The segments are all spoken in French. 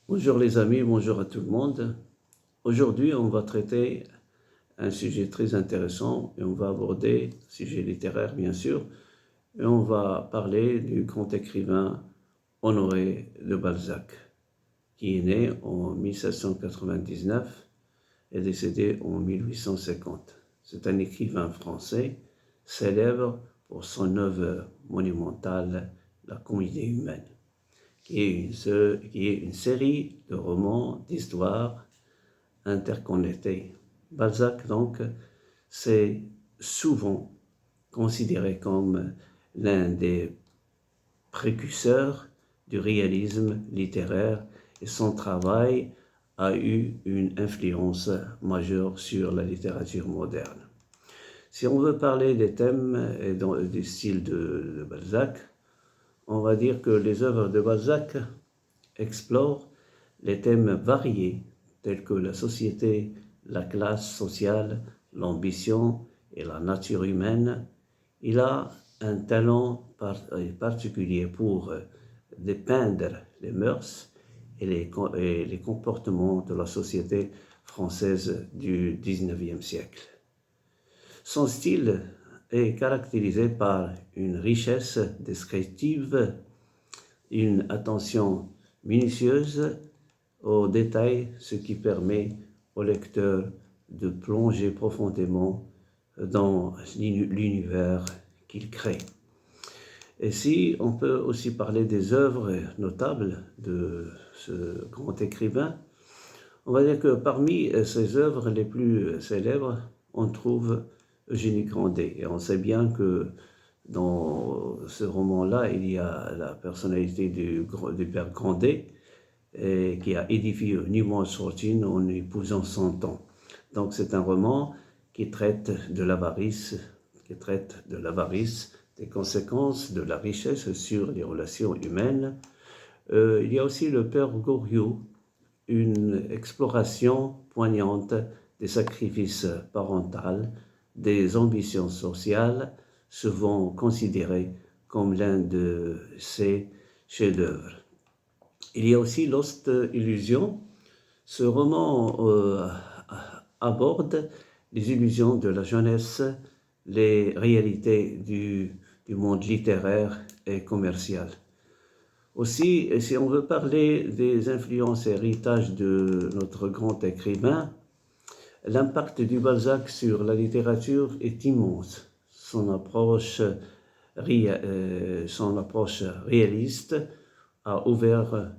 Bonjour les amis, bonjour à tout le monde. Aujourd'hui, on va traiter un sujet très intéressant et on va aborder, sujet littéraire bien sûr, et on va parler du grand écrivain Honoré de Balzac, qui est né en 1799 et décédé en 1850. C'est un écrivain français célèbre pour son œuvre monumentale, La Comédie humaine, qui est une série de romans, d'histoires interconnectés. Balzac, donc, c'est souvent considéré comme l'un des précurseurs du réalisme littéraire et son travail a eu une influence majeure sur la littérature moderne. Si on veut parler des thèmes et du style de Balzac, on va dire que les œuvres de Balzac explorent les thèmes variés tels que la société, la classe sociale, l'ambition et la nature humaine. Il a un talent particulier pour dépeindre les mœurs et les comportements de la société française du XIXe siècle. Son style est caractérisé par une richesse descriptive, une attention minutieuse aux détails, ce qui permet au lecteur de plonger profondément dans l'univers qu'il crée. Et si on peut aussi parler des œuvres notables de ce grand écrivain, on va dire que parmi ses œuvres les plus célèbres, on trouve Eugénie Grandet. Et on sait bien que dans ce roman-là, il y a la personnalité du père Grandet, qui a édifié une immense fortune en épousant son temps. Donc c'est un roman qui traite de l'avarice, des conséquences de la richesse sur les relations humaines. Il y a aussi le père Goriot, une exploration poignante des sacrifices parentaux, des ambitions sociales, souvent considérées comme l'un de ses chefs-d'œuvre. Il y a aussi Lost Illusion. Ce roman aborde les illusions de la jeunesse, les réalités du monde littéraire et commercial. Aussi, si on veut parler des influences et héritages de notre grand écrivain, l'impact du Balzac sur la littérature est immense. Son approche réaliste a ouvert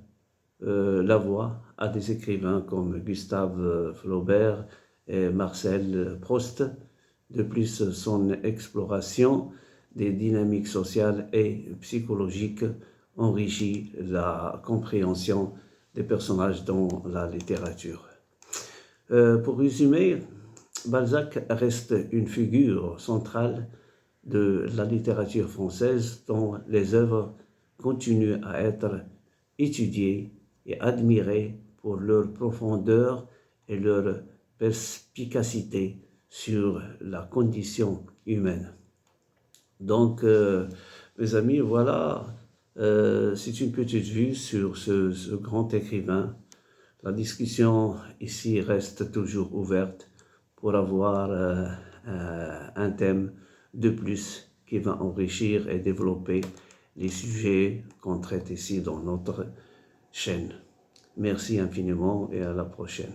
la voie à des écrivains comme Gustave Flaubert et Marcel Proust. De plus, son exploration des dynamiques sociales et psychologiques enrichit la compréhension des personnages dans la littérature. Pour résumer, Balzac reste une figure centrale de la littérature française dont les œuvres continuent à être étudiées et admirées pour leur profondeur et leur perspicacité sur la condition humaine. Donc, mes amis, voilà, c'est une petite vue sur ce grand écrivain. La discussion ici reste toujours ouverte pour avoir un thème de plus qui va enrichir et développer les sujets qu'on traite ici dans notre chaîne. Merci infiniment et à la prochaine.